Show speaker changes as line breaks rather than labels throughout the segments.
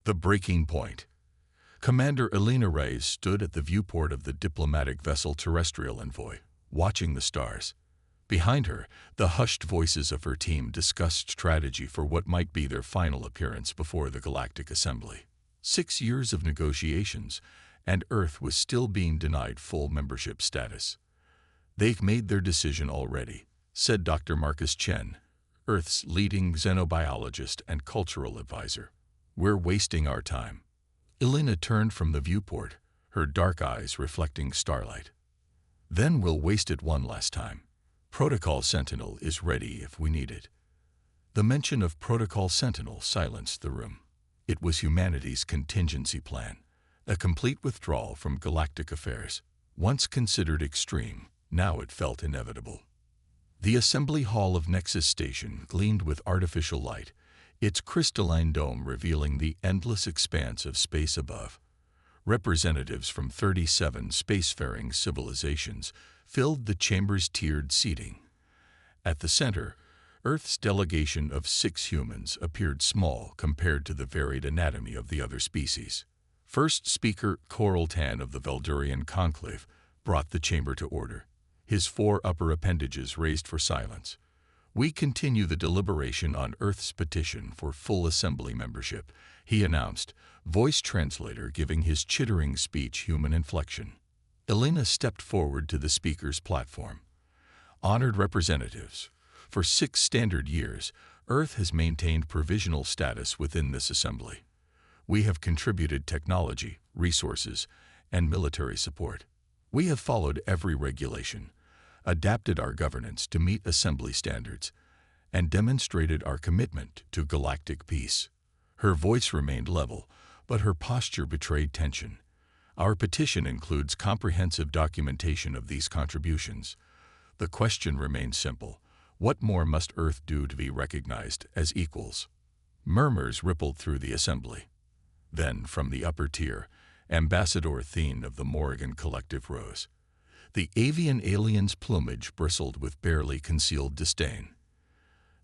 The breaking point. Commander Elena Reyes stood at the viewport of the diplomatic vessel Terrestrial Envoy, watching the stars. Behind her, the hushed voices of her team discussed strategy for what might be their final appearance before the Galactic Assembly. 6 years of negotiations, and Earth was still being denied full membership status. "They've made their decision already," said Dr. Marcus Chen, Earth's leading xenobiologist and cultural advisor. "We're wasting our time." Elena turned from the viewport, her dark eyes reflecting starlight. "Then we'll waste it one last time. Protocol Sentinel is ready if we need it." The mention of Protocol Sentinel silenced the room. It was humanity's contingency plan, a complete withdrawal from galactic affairs. Once considered extreme, now it felt inevitable. The assembly hall of Nexus Station gleamed with artificial light, its crystalline dome revealing the endless expanse of space above. Representatives from 37 spacefaring civilizations filled the chamber's tiered seating. At the center, Earth's delegation of 6 humans appeared small compared to the varied anatomy of the other species. First Speaker Coral Tan of the Veldurian Conclave brought the chamber to order, his 4 upper appendages raised for silence. "We continue the deliberation on Earth's petition for full assembly membership," he announced, voice translator giving his chittering speech human inflection. Elena stepped forward to the speaker's platform. "Honored representatives, for 6 standard years, Earth has maintained provisional status within this assembly. We have contributed technology, resources, and military support. We have followed every regulation, adapted our governance to meet assembly standards, and demonstrated our commitment to galactic peace." Her voice remained level, but her posture betrayed tension. "Our petition includes comprehensive documentation of these contributions. The question remains simple. What more must Earth do to be recognized as equals?" Murmurs rippled through the assembly. Then, from the upper tier, Ambassador Thien of the Morrigan Collective rose. The avian alien's plumage bristled with barely concealed disdain.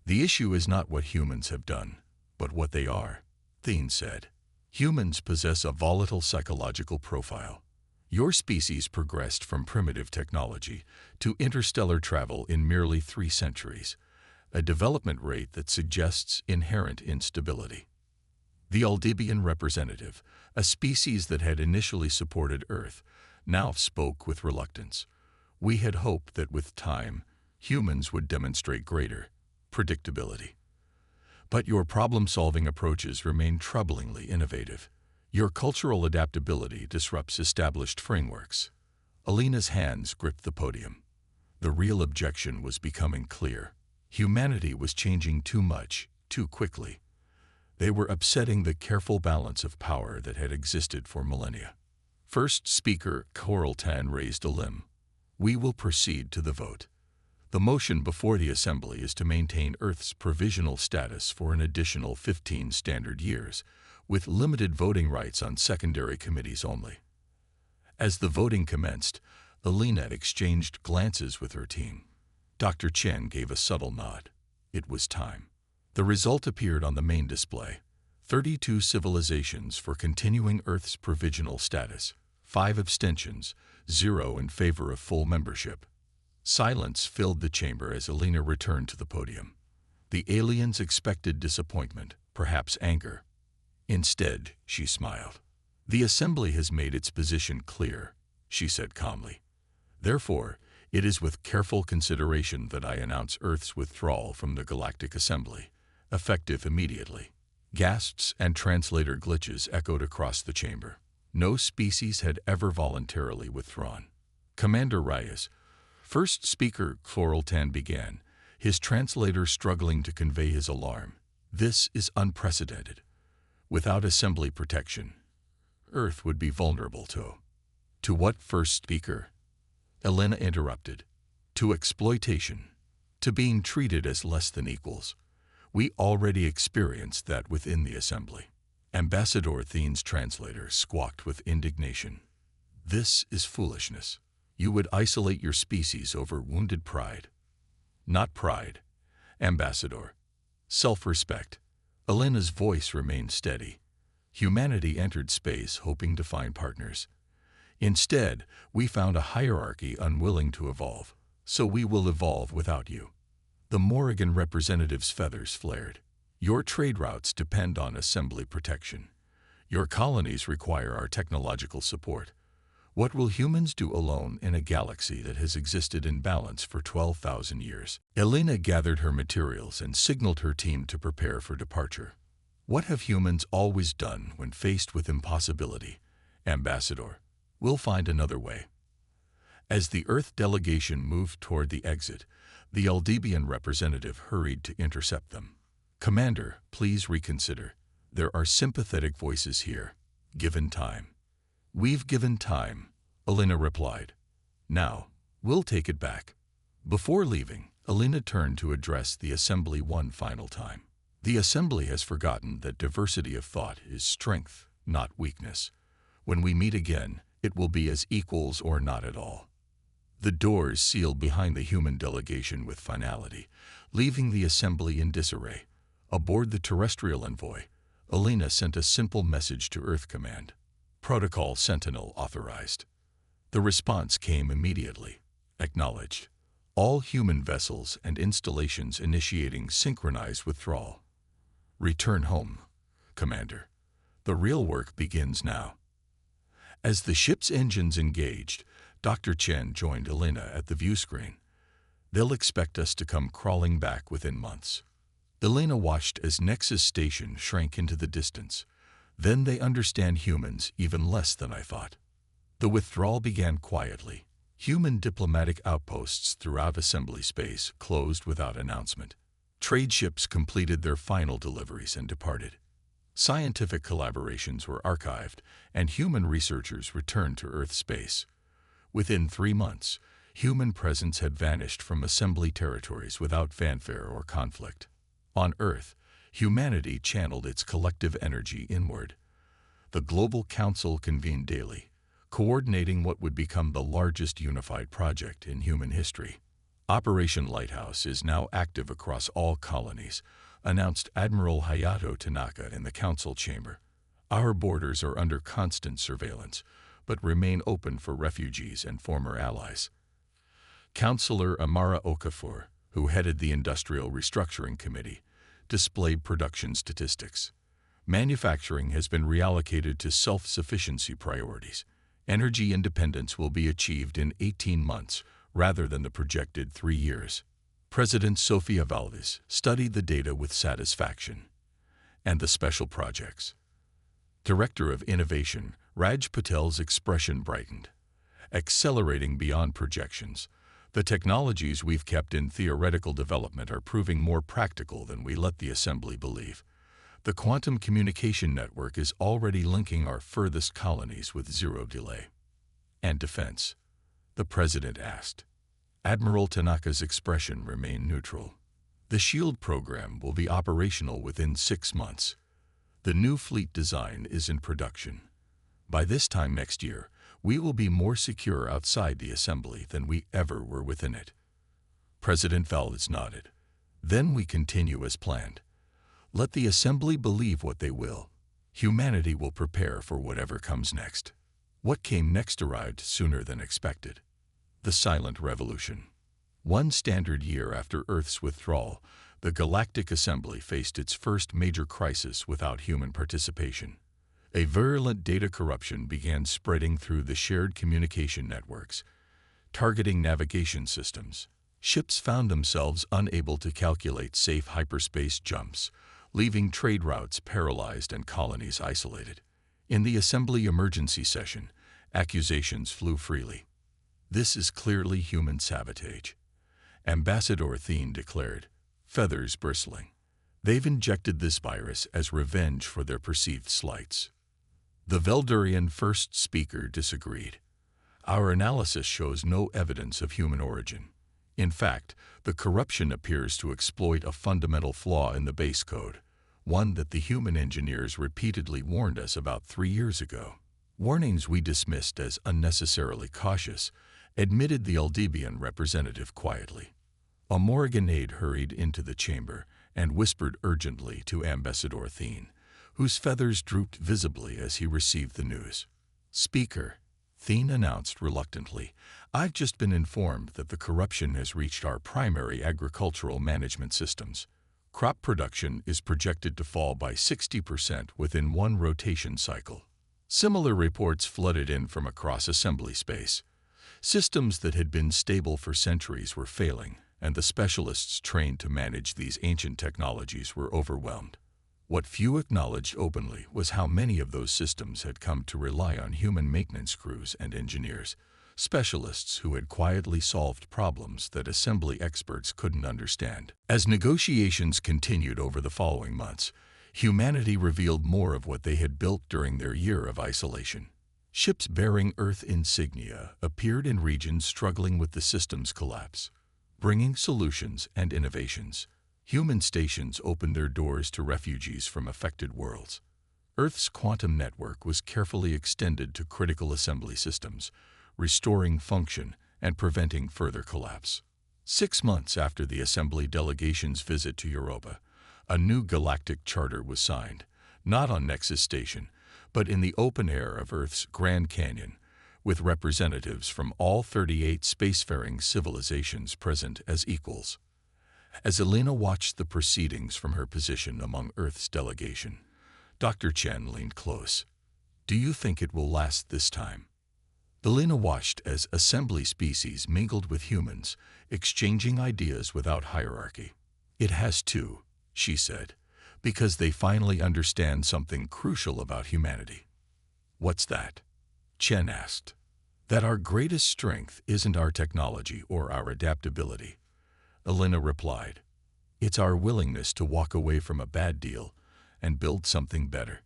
"The issue is not what humans have done, but what they are," Thien said. "Humans possess a volatile psychological profile. Your species progressed from primitive technology to interstellar travel in merely 3 centuries, a development rate that suggests inherent instability." The Aldebian representative, a species that had initially supported Earth, now spoke with reluctance. "We had hoped that with time, humans would demonstrate greater predictability. But your problem-solving approaches remain troublingly innovative. Your cultural adaptability disrupts established frameworks." Elena's hands gripped the podium. The real objection was becoming clear. Humanity was changing too much, too quickly. They were upsetting the careful balance of power that had existed for millennia. First Speaker Coral Tan raised a limb. "We will proceed to the vote. The motion before the Assembly is to maintain Earth's provisional status for an additional 15 standard years, with limited voting rights on secondary committees only." As the voting commenced, Elena exchanged glances with her team. Dr. Chen gave a subtle nod. It was time. The result appeared on the main display. 32 civilizations for continuing Earth's provisional status, 5 abstentions, 0 in favor of full membership. Silence filled the chamber as Elena returned to the podium. The aliens expected disappointment, perhaps anger. Instead, she smiled. "The Assembly has made its position clear," she said calmly. "Therefore, it is with careful consideration that I announce Earth's withdrawal from the Galactic Assembly, effective immediately." Gasps and translator glitches echoed across the chamber. No species had ever voluntarily withdrawn. "Commander Reyes," First Speaker Coral Tan began, his translator struggling to convey his alarm. "This is unprecedented. Without assembly protection, Earth would be vulnerable to..." "To what, First Speaker?" Elena interrupted. "To exploitation. To being treated as less than equals. We already experienced that within the Assembly." Ambassador Thien's translator squawked with indignation. "This is foolishness. You would isolate your species over wounded pride." "Not pride, Ambassador. Self-respect." Elena's voice remained steady. Humanity entered space hoping to find partners. Instead, we found a hierarchy unwilling to evolve, so we will evolve without you. The Morrigan representative's feathers flared. Your trade routes depend on assembly protection. Your colonies require our technological support. What will humans do alone in a galaxy that has existed in balance for 12,000 years? Elena gathered her materials and signaled her team to prepare for departure. What have humans always done when faced with impossibility? Ambassador, we'll find another way. As the Earth delegation moved toward the exit, the Eldebian representative hurried to intercept them. Commander, please reconsider. There are sympathetic voices here. Given time. We've given time, Elena replied. Now, we'll take it back. Before leaving, Elena turned to address the Assembly one final time. The Assembly has forgotten that diversity of thought is strength, not weakness. When we meet again, it will be as equals or not at all. The doors sealed behind the human delegation with finality, leaving the Assembly in disarray. Aboard the terrestrial envoy, Elena sent a simple message to Earth Command. Protocol Sentinel authorized. The response came immediately. Acknowledged. All human vessels and installations initiating synchronized withdrawal. Return home, Commander. The real work begins now. As the ship's engines engaged, Dr. Chen joined Elena at the view screen. They'll expect us to come crawling back within months. Elena watched as Nexus Station shrank into the distance. Then they understand humans even less than I thought. The withdrawal began quietly. Human diplomatic outposts throughout assembly space closed without announcement. Trade ships completed their final deliveries and departed. Scientific collaborations were archived, and human researchers returned to Earth space. Within 3 months, human presence had vanished from assembly territories without fanfare or conflict. On Earth, humanity channeled its collective energy inward. The Global Council convened daily, coordinating what would become the largest unified project in human history. Operation Lighthouse is now active across all colonies, announced Admiral Hayato Tanaka in the Council chamber. Our borders are under constant surveillance, but remain open for refugees and former allies. Councillor Amara Okafor, who headed the Industrial Restructuring Committee, displayed production statistics. Manufacturing has been reallocated to self-sufficiency priorities. Energy independence will be achieved in 18 months, rather than the projected 3 years. President Sofia Valdes studied the data with satisfaction. And the special projects. Director of Innovation, Raj Patel's expression brightened. Accelerating beyond projections, the technologies we've kept in theoretical development are proving more practical than we let the Assembly believe. The quantum communication network is already linking our furthest colonies with zero delay. And defense? The President asked. Admiral Tanaka's expression remained neutral. The SHIELD program will be operational within 6 months. The new fleet design is in production. By this time next year, we will be more secure outside the Assembly than we ever were within it. President Valdes nodded. Then we continue as planned. Let the Assembly believe what they will. Humanity will prepare for whatever comes next. What came next arrived sooner than expected. The Silent Revolution. 1 standard year after Earth's withdrawal, the Galactic Assembly faced its first major crisis without human participation. A virulent data corruption began spreading through the shared communication networks, targeting navigation systems. Ships found themselves unable to calculate safe hyperspace jumps, leaving trade routes paralyzed and colonies isolated. In the Assembly emergency session, accusations flew freely. This is clearly human sabotage. Ambassador Thien declared, feathers bristling. They've injected this virus as revenge for their perceived slights. The Veldurian first speaker disagreed. Our analysis shows no evidence of human origin. In fact, the corruption appears to exploit a fundamental flaw in the base code, one that the human engineers repeatedly warned us about 3 years ago. Warnings we dismissed as unnecessarily cautious, admitted the Eldebian representative quietly. A Morrigan aide hurried into the chamber and whispered urgently to Ambassador Thien, whose feathers drooped visibly as he received the news. "Speaker," Thien announced reluctantly, "I've just been informed that the corruption has reached our primary agricultural management systems. Crop production is projected to fall by 60% within one rotation cycle." Similar reports flooded in from across assembly space. Systems that had been stable for centuries were failing, and the specialists trained to manage these ancient technologies were overwhelmed. What few acknowledged openly was how many of those systems had come to rely on human maintenance crews and engineers, specialists who had quietly solved problems that assembly experts couldn't understand. As negotiations continued over the following months, humanity revealed more of what they had built during their year of isolation. Ships bearing Earth insignia appeared in regions struggling with the system's collapse, bringing solutions and innovations. Human stations opened their doors to refugees from affected worlds. Earth's quantum network was carefully extended to critical assembly systems, restoring function and preventing further collapse. 6 months after the assembly delegation's visit to Europa, a new galactic charter was signed, not on Nexus Station, but in the open air of Earth's Grand Canyon, with representatives from all 38 spacefaring civilizations present as equals. As Elena watched the proceedings from her position among Earth's delegation, Dr. Chen leaned close. "Do you think it will last this time?" Elena watched as assembly species mingled with humans, exchanging ideas without hierarchy. "It has to," she said, "because they finally understand something crucial about humanity." "What's that?" Chen asked. "That our greatest strength isn't our technology or our adaptability," Elena replied. "It's our willingness to walk away from a bad deal and build something better."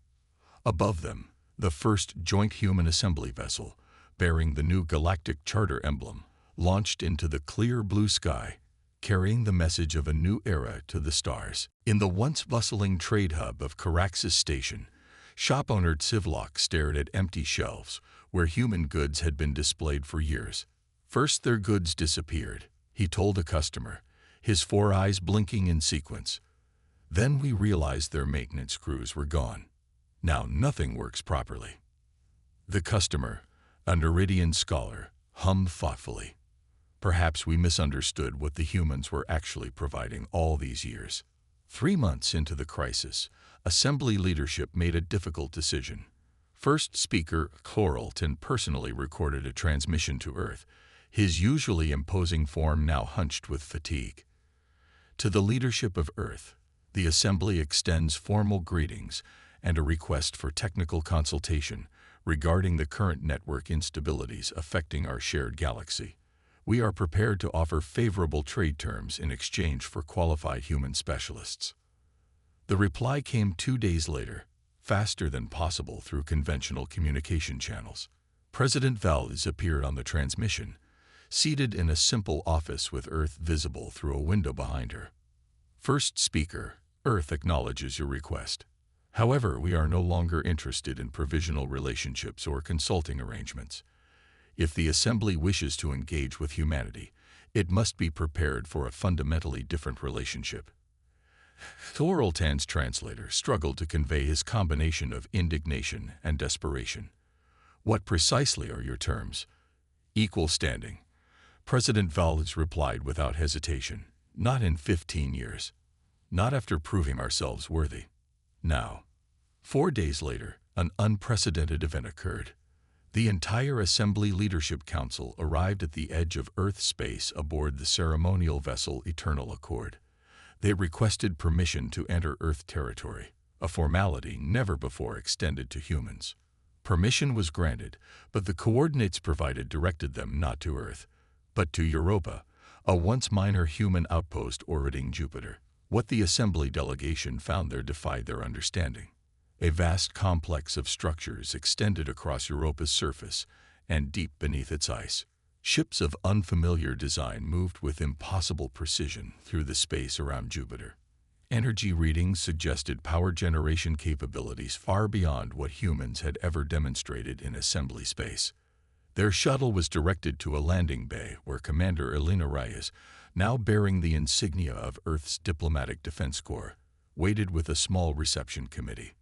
Above them, the first joint human assembly vessel, bearing the new Galactic Charter emblem, launched into the clear blue sky, carrying the message of a new era to the stars. In the once bustling trade hub of Caraxes Station, shop owner Tsivlok stared at empty shelves where human goods had been displayed for years. First their goods disappeared, he told a customer, his 4 eyes blinking in sequence. Then we realized their maintenance crews were gone. Now nothing works properly. The customer, a Neridian scholar, hummed thoughtfully. Perhaps we misunderstood what the humans were actually providing all these years. 3 months into the crisis, assembly leadership made a difficult decision. First Speaker Chloralton personally recorded a transmission to Earth, his usually imposing form now hunched with fatigue. To the leadership of Earth, the Assembly extends formal greetings and a request for technical consultation regarding the current network instabilities affecting our shared galaxy. We are prepared to offer favorable trade terms in exchange for qualified human specialists. The reply came 2 days later, faster than possible through conventional communication channels. President Valdes appeared on the transmission, seated in a simple office with Earth visible through a window behind her. "First Speaker, Earth acknowledges your request. However, we are no longer interested in provisional relationships or consulting arrangements. If the Assembly wishes to engage with humanity, it must be prepared for a fundamentally different relationship." Chloralton's translator struggled to convey his combination of indignation and desperation. "What precisely are your terms?" "Equal standing," President Valdes replied without hesitation. "Not in 15 years. Not after proving ourselves worthy. Now." 4 days later, an unprecedented event occurred. The entire Assembly Leadership Council arrived at the edge of Earth space aboard the ceremonial vessel Eternal Accord. They requested permission to enter Earth territory, a formality never before extended to humans. Permission was granted, but the coordinates provided directed them not to Earth, but to Europa, a once minor human outpost orbiting Jupiter. What the Assembly delegation found there defied their understanding. A vast complex of structures extended across Europa's surface and deep beneath its ice. Ships of unfamiliar design moved with impossible precision through the space around Jupiter. Energy readings suggested power generation capabilities far beyond what humans had ever demonstrated in assembly space. Their shuttle was directed to a landing bay where Commander Elena Reyes, now bearing the insignia of Earth's Diplomatic Defense Corps, waited with a small reception committee.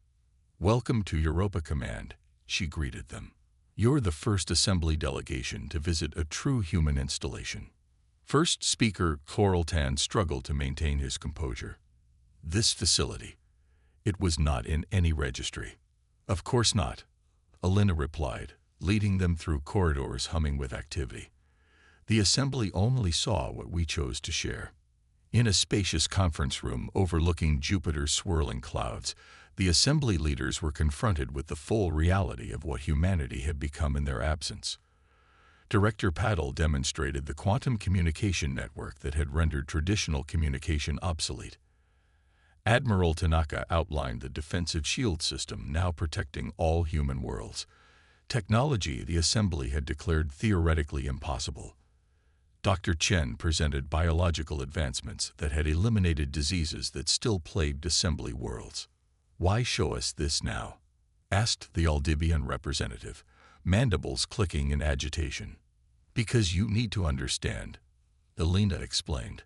"Welcome to Europa Command," she greeted them. "You're the first assembly delegation to visit a true human installation." First speaker Coraltan struggled to maintain his composure. "This facility, it was not in any registry." "Of course not," Alina replied, leading them through corridors humming with activity. "The assembly only saw what we chose to share." In a spacious conference room overlooking Jupiter's swirling clouds, the assembly leaders were confronted with the full reality of what humanity had become in their absence. Director Paddle demonstrated the quantum communication network that had rendered traditional communication obsolete. Admiral Tanaka outlined the defensive shield system now protecting all human worlds, technology the assembly had declared theoretically impossible. Dr. Chen presented biological advancements that had eliminated diseases that still plagued assembly worlds. "Why show us this now?" asked the Aldivian representative, mandibles clicking in agitation. "Because you need to understand," Alina explained,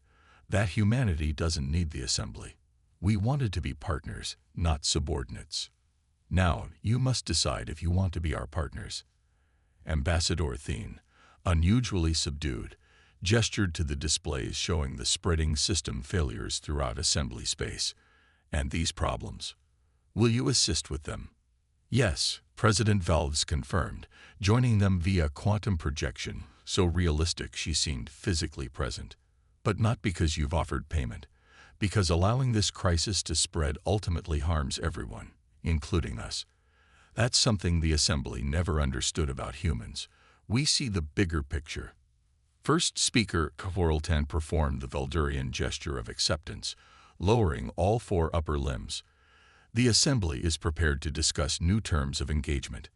"that humanity doesn't need the assembly. We wanted to be partners, not subordinates. Now you must decide if you want to be our partners." Ambassador Thien, unusually subdued, gestured to the displays showing the spreading system failures throughout assembly space. "And these problems. Will you assist with them?" "Yes," President Valves confirmed, joining them via quantum projection, so realistic she seemed physically present. "But not because you've offered payment, because allowing this crisis to spread ultimately harms everyone, including us. That's something the assembly never understood about humans. We see the bigger picture." First speaker Kvoraltan performed the Veldurian gesture of acceptance, lowering all four upper limbs. "The assembly is prepared to discuss new terms of engagement."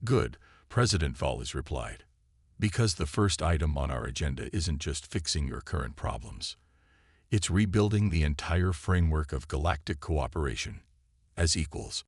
"Good," President Valles replied. "Because the first item on our agenda isn't just fixing your current problems. It's rebuilding the entire framework of galactic cooperation as equals."